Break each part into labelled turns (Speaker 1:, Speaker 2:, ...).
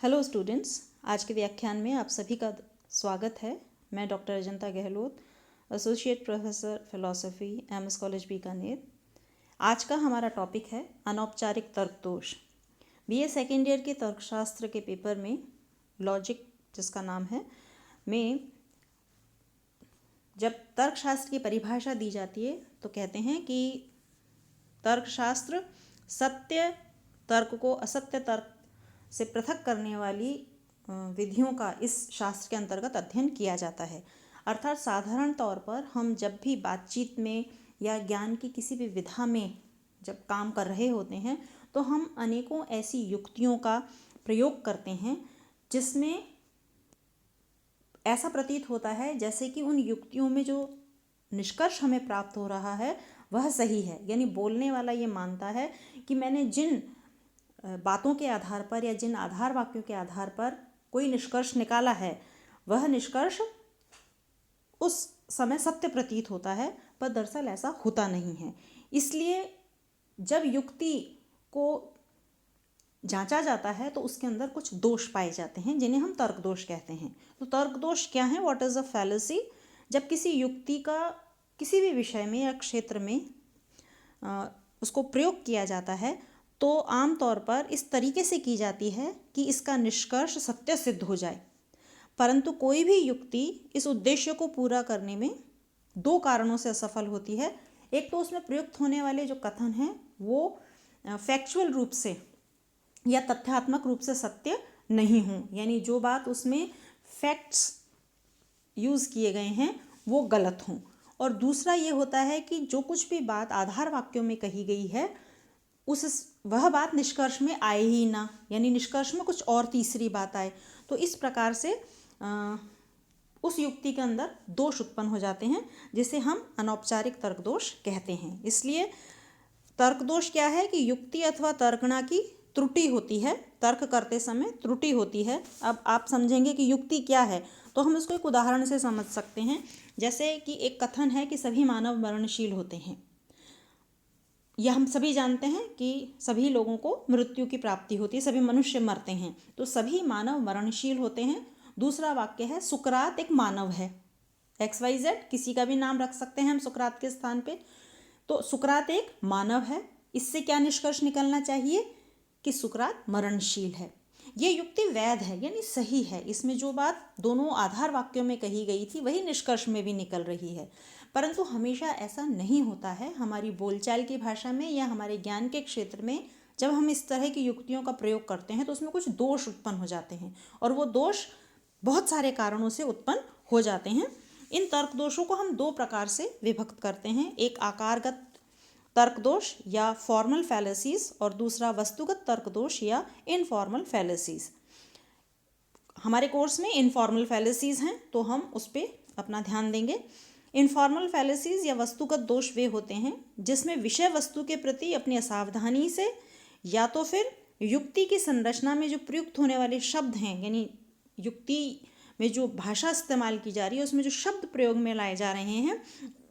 Speaker 1: Hello students, आज के व्याख्यान में आप सभी का स्वागत है। मैं doctor Ajanta Gehlot, associate professor philosophy, MS college Bikaner. आज का हमारा टॉपिक है अनौपचारिक तर्क दोष। बीए सेकेंड ईयर के तर्कशास्त्र के पेपर में लॉजिक, जिसका नाम है, में जब तर्कशास्त्र की परिभाषा दी जाती है तो कहते हैं कि तर्कशास्त्र सत्य तर्क को असत्य तर्क से पृथक करने वाली विधियों का इस शास्त्र के अंतर्गत अध्ययन किया जाता है। अर्थात साधारण तौर पर हम जब भी बातचीत में या ज्ञान की किसी भी विधा में जब काम कर रहे होते हैं तो हम अनेकों ऐसी युक्तियों का प्रयोग करते हैं जिसमें ऐसा प्रतीत होता है जैसे कि उन युक्तियों में जो निष्कर्ष हमें प्राप्त हो रहा है वह सही है। यानी बोलने वाला ये मानता है कि मैंने जिन बातों के आधार पर या जिन आधार वाक्यों के आधार पर कोई निष्कर्ष निकाला है वह निष्कर्ष उस समय सत्य प्रतीत होता है, पर दरअसल ऐसा होता नहीं है। इसलिए जब युक्ति को जांचा जाता है तो उसके अंदर कुछ दोष पाए जाते हैं जिन्हें हम तर्क दोष कहते हैं। तो तर्क दोष क्या है? What is a fallacy? जब किसी युक्ति का किसी भी विषय में या क्षेत्र में उसको प्रयोग किया जाता है तो आमतौर पर इस तरीके से की जाती है कि इसका निष्कर्ष सत्य सिद्ध हो जाए, परंतु कोई भी युक्ति इस उद्देश्य को पूरा करने में दो कारणों से असफल होती है। एक तो उसमें प्रयुक्त होने वाले जो कथन हैं वो फैक्चुअल रूप से या तथ्यात्मक रूप से सत्य नहीं हों, यानी जो बात उसमें फैक्ट्स यूज़ किए गए हैं वो गलत हों। और दूसरा ये होता है कि जो कुछ भी बात आधार वाक्यों में कही गई है वह बात निष्कर्ष में आए ही ना, यानी निष्कर्ष में कुछ और तीसरी बात आए। तो इस प्रकार से उस युक्ति के अंदर दोष उत्पन्न हो जाते हैं जिसे हम अनौपचारिक तर्क दोष कहते हैं। इसलिए तर्क दोष क्या है कि युक्ति अथवा तर्कणा की त्रुटि होती है, तर्क करते समय त्रुटि होती है। अब आप समझेंगे कि युक्ति क्या है तो हम इसको एक उदाहरण से समझ सकते हैं। जैसे कि एक कथन है कि सभी मानव मरणशील होते हैं। यह हम सभी जानते हैं कि सभी लोगों को मृत्यु की प्राप्ति होती है, सभी मनुष्य मरते हैं, तो सभी मानव मरणशील होते हैं। दूसरा वाक्य है सुकरात एक मानव है। XYZ किसी का भी नाम रख सकते हैं हम सुकरात के स्थान पे। तो सुकरात एक मानव है। इससे क्या निष्कर्ष निकलना चाहिए कि सुकरात मरणशील है। ये युक्ति वैध है, यानी सही है। इसमें जो बात दोनों आधार वाक्यों में कही गई थी वही निष्कर्ष में भी निकल रही है। परंतु हमेशा ऐसा नहीं होता है। हमारी बोलचाल की भाषा में या हमारे ज्ञान के क्षेत्र में जब हम इस तरह की युक्तियों का प्रयोग करते हैं तो उसमें कुछ दोष उत्पन्न हो जाते हैं, और वो दोष बहुत सारे कारणों से उत्पन्न हो जाते हैं। इन तर्क दोषों को हम दो प्रकार से विभक्त करते हैं, एक आकारगत तर्क दोष या फॉर्मल फैलेसीज, और दूसरा वस्तुगत तर्क दोष या इनफॉर्मल फैलेसीज। हमारे कोर्स में इनफॉर्मल फैलेसीज हैं तो हम उस पर अपना ध्यान देंगे। इनफॉर्मल फैलेसीज या वस्तुगत दोष वे होते हैं जिसमें विषय वस्तु के प्रति अपनी असावधानी से या तो फिर युक्ति की संरचना में जो प्रयुक्त होने वाले शब्द हैं, यानी युक्ति में जो भाषा इस्तेमाल की जा रही है उसमें जो शब्द प्रयोग में लाए जा रहे हैं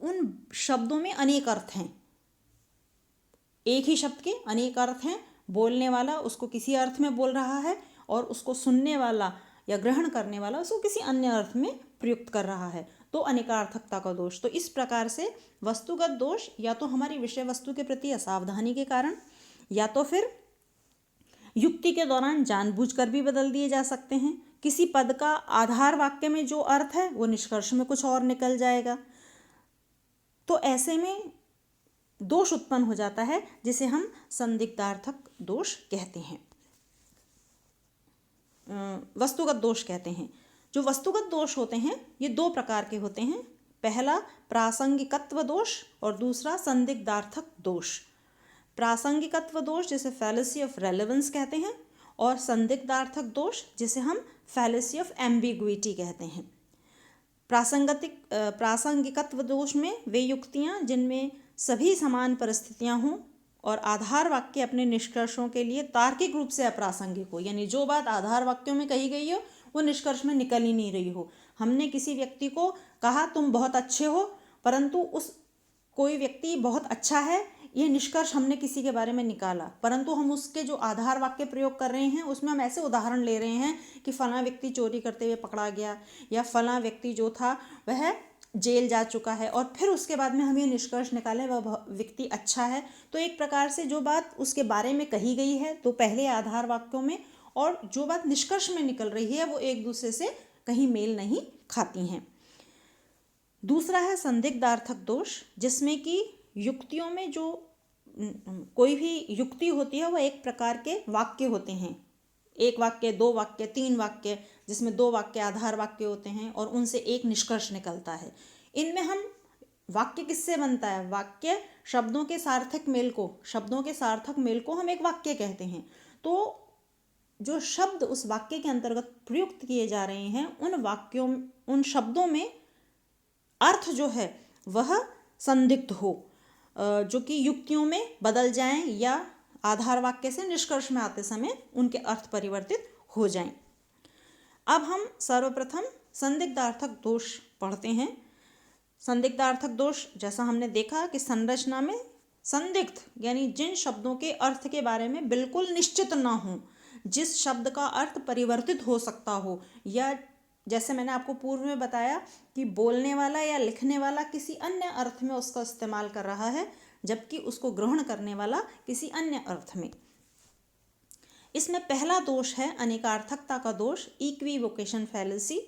Speaker 1: उन शब्दों में अनेक अर्थ हैं। एक ही शब्द के अनेक अर्थ हैं। बोलने वाला उसको किसी अर्थ में बोल रहा है और उसको सुनने वाला या ग्रहण करने वाला उसको किसी अन्य अर्थ में प्रयुक्त कर रहा है, तो अनेकार्थकता का दोष। तो इस प्रकार से वस्तुगत दोष या तो हमारी विषय वस्तु के प्रति असावधानी के कारण या तो फिर युक्ति के दौरान जानबूझकर भी बदल दिए जा सकते हैं। किसी पद का आधार वाक्य में जो अर्थ है वो निष्कर्ष में कुछ और निकल जाएगा, तो ऐसे में दोष उत्पन्न हो जाता है जिसे हम संदिग्धार्थक दोष कहते हैं, वस्तुगत दोष कहते हैं। जो वस्तुगत दोष होते हैं ये दो प्रकार के होते हैं। पहला प्रासंगिकत्व दोष और दूसरा संदिग्धार्थक दोष। प्रासंगिकत्व दोष जिसे फैलेसी ऑफ रेलेवेंस कहते हैं, और संदिग्धार्थक दोष जिसे हम फैलेसी ऑफ एम्बिग्विटी कहते हैं। प्रासंगिकत्व दोष में वे युक्तियाँ जिनमें सभी समान परिस्थितियाँ हों और आधार वाक्य अपने निष्कर्षों के लिए तार्किक रूप से अप्रासंगिक हो, यानी जो बात आधार वाक्यों में कही गई हो वो निष्कर्ष में निकल ही नहीं रही हो। हमने किसी व्यक्ति को कहा तुम बहुत अच्छे हो, परंतु उस कोई व्यक्ति बहुत अच्छा है ये निष्कर्ष हमने किसी के बारे में निकाला, परंतु हम उसके जो आधार वाक्य प्रयोग कर रहे हैं उसमें हम ऐसे उदाहरण ले रहे हैं कि फलां व्यक्ति चोरी करते हुए पकड़ा गया, या फलां व्यक्ति जो था वह जेल जा चुका है, और फिर उसके बाद में हम ये निष्कर्ष निकालें वह व्यक्ति अच्छा है। तो एक प्रकार से जो बात उसके बारे में कही गई है तो पहले आधार वाक्यों में, और जो बात निष्कर्ष में निकल रही है वो एक दूसरे से कहीं मेल नहीं खाती हैं। दूसरा है संदिग्धार्थक दोष, जिसमें कि युक्तियों में जो कोई भी युक्ति होती है वह एक प्रकार के वाक्य होते हैं, एक वाक्य, दो वाक्य, तीन वाक्य, जिसमें दो वाक्य आधार वाक्य होते हैं और उनसे एक निष्कर्ष निकलता है। इनमें हम वाक्य किससे बनता है? वाक्य शब्दों के सार्थक मेल को हम एक वाक्य कहते हैं। तो जो शब्द उस वाक्य के अंतर्गत प्रयुक्त किए जा रहे हैं उन शब्दों में अर्थ जो है वह संदिग्ध हो, जो कि युक्तियों में बदल जाएं या आधार वाक्य से निष्कर्ष में आते समय उनके अर्थ परिवर्तित हो जाएं। अब हम सर्वप्रथम संदिग्धार्थक दोष पढ़ते हैं। संदिग्धार्थक दोष, जैसा हमने देखा कि संरचना में संदिग्ध यानी जिन शब्दों के अर्थ के बारे में बिल्कुल निश्चित ना हो, जिस शब्द का अर्थ परिवर्तित हो सकता हो, या जैसे मैंने आपको पूर्व में बताया कि बोलने वाला या लिखने वाला किसी अन्य अर्थ में उसका इस्तेमाल कर रहा है, जबकि उसको ग्रहण करने वाला किसी अन्य अर्थ में। इसमें पहला दोष है अनेकार्थकता का दोष, इक्विवोकेशन फैलेसी।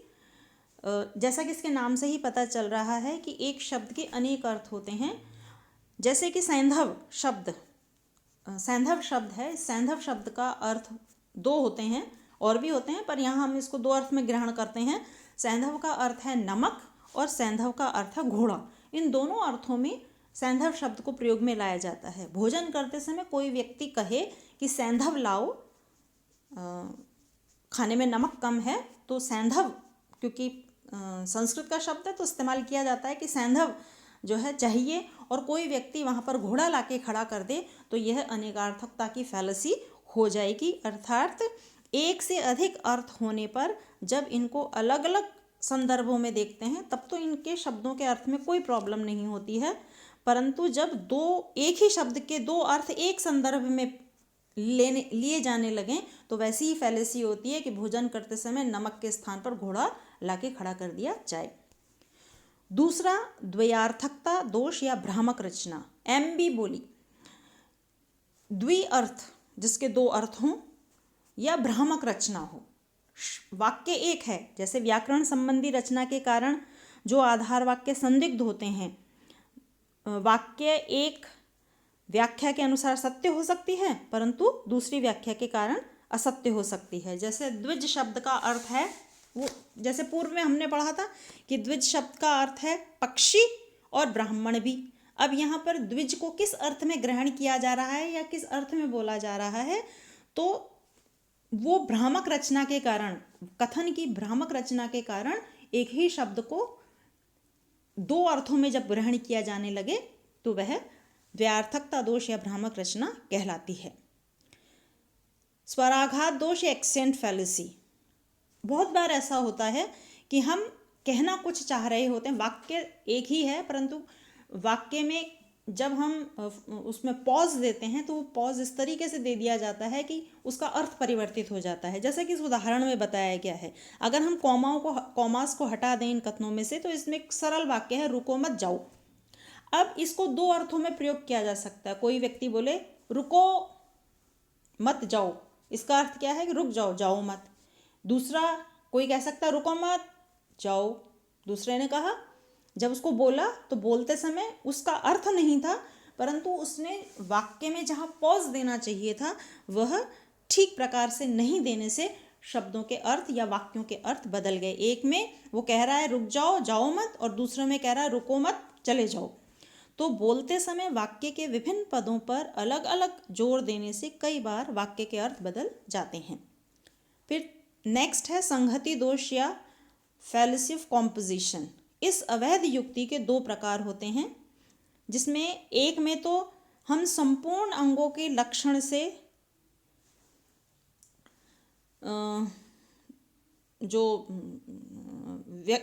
Speaker 1: जैसा कि इसके नाम से ही पता चल रहा है कि एक शब्द के अनेक अर्थ होते हैं। जैसे कि सैंधव शब्द है, सैंधव शब्द का अर्थ दो होते हैं, और भी होते हैं, पर यहाँ हम इसको दो अर्थ में ग्रहण करते हैं। सैंधव का अर्थ है नमक और सैंधव का अर्थ है घोड़ा। इन दोनों अर्थों में सैंधव शब्द को प्रयोग में लाया जाता है। भोजन करते समय कोई व्यक्ति कहे कि सैंधव लाओ, खाने में नमक कम है, तो सैंधव, क्योंकि संस्कृत का शब्द है तो इस्तेमाल किया जाता है कि सैंधव जो है चाहिए, और कोई व्यक्ति वहाँ पर घोड़ा लाके खड़ा कर दे तो यह अनेकार्थकता की फैलेसी हो जाएगी। अर्थात एक से अधिक अर्थ होने पर जब इनको अलग अलग संदर्भों में देखते हैं तब तो इनके शब्दों के अर्थ में कोई प्रॉब्लम नहीं होती है, परंतु जब एक ही शब्द के दो अर्थ एक संदर्भ में लिए जाने लगें तो वैसी ही फैलेसी होती है कि भोजन करते समय नमक के स्थान पर घोड़ा लाके खड़ा कर दिया जाए। दूसरा द्वयार्थकता दोष या भ्रामक रचना, एमबी बोली, द्विअर्थ जिसके दो अर्थ हों या भ्रामक रचना हो। वाक्य एक है, जैसे व्याकरण संबंधी रचना के कारण जो आधार वाक्य संदिग्ध होते हैं, वाक्य एक व्याख्या के अनुसार सत्य हो सकती है परंतु दूसरी व्याख्या के कारण असत्य हो सकती है। जैसे द्विज शब्द का अर्थ है, वो जैसे पूर्व में हमने पढ़ा था कि द्विज शब्द का अर्थ है पक्षी और ब्राह्मण भी। अब यहाँ पर द्विज को किस अर्थ में ग्रहण किया जा रहा है या किस अर्थ में बोला जा रहा है, तो वो भ्रामक रचना के कारण, कथन की भ्रामक रचना के कारण एक ही शब्द को दो अर्थों में जब ग्रहण किया जाने लगे तो वह द्व्यार्थकता दोष या भ्रामक रचना कहलाती है। स्वराघात दोष या एक्सेंट फैलेसी, बहुत बार ऐसा होता है कि हम कहना कुछ चाह रहे होते हैं, वाक्य एक ही है परंतु वाक्य में जब हम उसमें पॉज देते हैं तो वो पॉज इस तरीके से दे दिया जाता है कि उसका अर्थ परिवर्तित हो जाता है। जैसा कि इस उदाहरण में बताया गया है, अगर हम कॉमास को हटा दें इन कथनों में से तो इसमें एक सरल वाक्य है, रुको मत जाओ। अब इसको दो अर्थों में प्रयोग किया जा सकता है। कोई व्यक्ति बोले रुको मत जाओ, इसका अर्थ क्या है कि रुक जाओ, जाओ मत। दूसरा कोई कह सकता है रुको मत जाओ, दूसरे ने कहा, जब उसको बोला तो बोलते समय उसका अर्थ नहीं था परंतु उसने वाक्य में जहाँ पॉज देना चाहिए था वह ठीक प्रकार से नहीं देने से शब्दों के अर्थ या वाक्यों के अर्थ बदल गए। एक में वो कह रहा है रुक जाओ, जाओ मत, और दूसरे में कह रहा है रुको मत, चले जाओ। तो बोलते समय वाक्य के विभिन्न पदों पर अलग अलग जोर देने से कई बार वाक्य के अर्थ बदल जाते हैं। फिर नेक्स्ट है संहति दोष या फैलेसी ऑफ कॉम्पोजिशन। इस अवैध युक्ति के दो प्रकार होते हैं, जिसमें एक में तो हम संपूर्ण अंगों के लक्षण से जो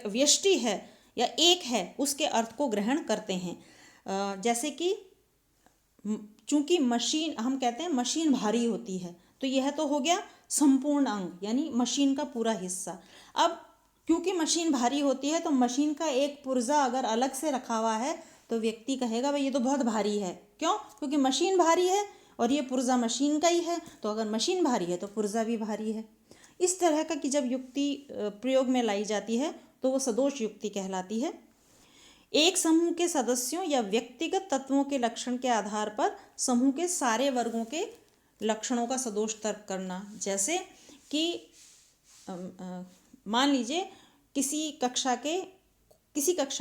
Speaker 1: व्यष्टि है या एक है उसके अर्थ को ग्रहण करते हैं। जैसे कि चूंकि मशीन, हम कहते हैं मशीन भारी होती है, तो यह तो हो गया संपूर्ण अंग यानी मशीन का पूरा हिस्सा। अब क्योंकि मशीन भारी होती है तो मशीन का एक पुर्जा अगर अलग से रखा हुआ है तो व्यक्ति कहेगा भाई ये तो बहुत भारी है। क्यों? क्योंकि मशीन भारी है और ये पुर्जा मशीन का ही है, तो अगर मशीन भारी है तो पुर्जा भी भारी है। इस तरह का कि जब युक्ति प्रयोग में लाई जाती है तो वो सदोष युक्ति कहलाती है। एक समूह के सदस्यों या व्यक्तिगत तत्वों के लक्षण के आधार पर समूह के सारे वर्गों के लक्षणों का सदोष तर्क करना। जैसे कि मान लीजिए किसी कक्षा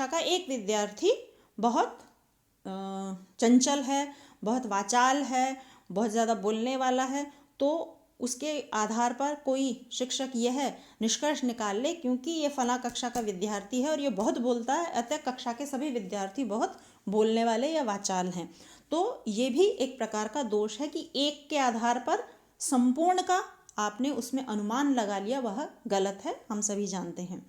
Speaker 1: का एक विद्यार्थी बहुत चंचल है, बहुत वाचाल है, बहुत ज़्यादा बोलने वाला है, तो उसके आधार पर कोई शिक्षक यह निष्कर्ष निकाल ले क्योंकि ये फला कक्षा का विद्यार्थी है और ये बहुत बोलता है, अतः कक्षा के सभी विद्यार्थी बहुत बोलने वाले या वाचाल हैं। तो ये भी एक प्रकार का दोष है कि एक के आधार पर संपूर्ण का आपने उसमें अनुमान लगा लिया, वह गलत है, हम सभी जानते हैं।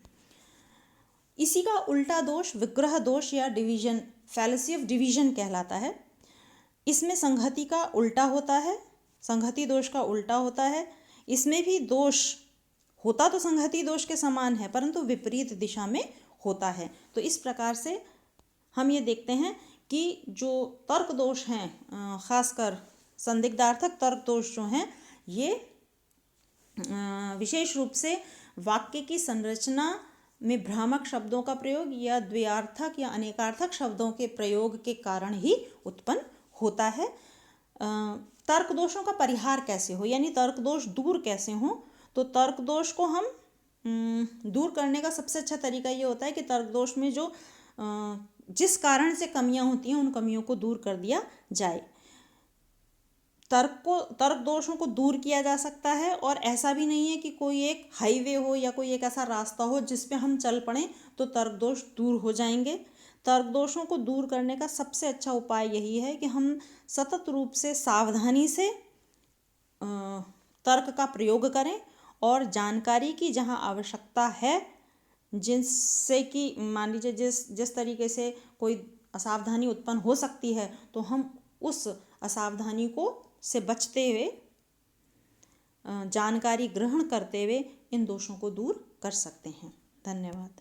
Speaker 1: इसी का उल्टा दोष विग्रह दोष या डिवीजन, फैलेसी ऑफ डिवीजन कहलाता है। इसमें संहति का उल्टा होता है, संहति दोष का उल्टा होता है। इसमें भी दोष होता तो संहति दोष के समान है परंतु विपरीत दिशा में होता है। तो इस प्रकार से हम ये देखते हैं कि जो तर्क दोष हैं, खासकर संदिग्धार्थक तर्क दोष जो हैं, ये विशेष रूप से वाक्य की संरचना में भ्रामक शब्दों का प्रयोग या द्व्यार्थक या अनेकार्थक शब्दों के प्रयोग के कारण ही उत्पन्न होता है। तर्क दोषों का परिहार कैसे हो, यानी तर्क दोष दूर कैसे हो, तो तर्क दोष को हम दूर करने का सबसे अच्छा तरीका ये होता है कि तर्क दोष में जो जिस कारण से कमियां होती हैं उन कमियों को दूर कर दिया जाए। तर्क दोषों को दूर किया जा सकता है और ऐसा भी नहीं है कि कोई एक हाईवे हो या कोई एक ऐसा रास्ता हो जिस पे हम चल पड़ें तो तर्क दोष दूर हो जाएंगे। तर्क दोषों को दूर करने का सबसे अच्छा उपाय यही है कि हम सतत रूप से सावधानी से तर्क का प्रयोग करें और जानकारी की जहाँ आवश्यकता है, जिससे कि मान लीजिए जिस तरीके से कोई असावधानी उत्पन्न हो सकती है तो हम उस असावधानी को से बचते हुए जानकारी ग्रहण करते हुए इन दोषों को दूर कर सकते हैं। धन्यवाद।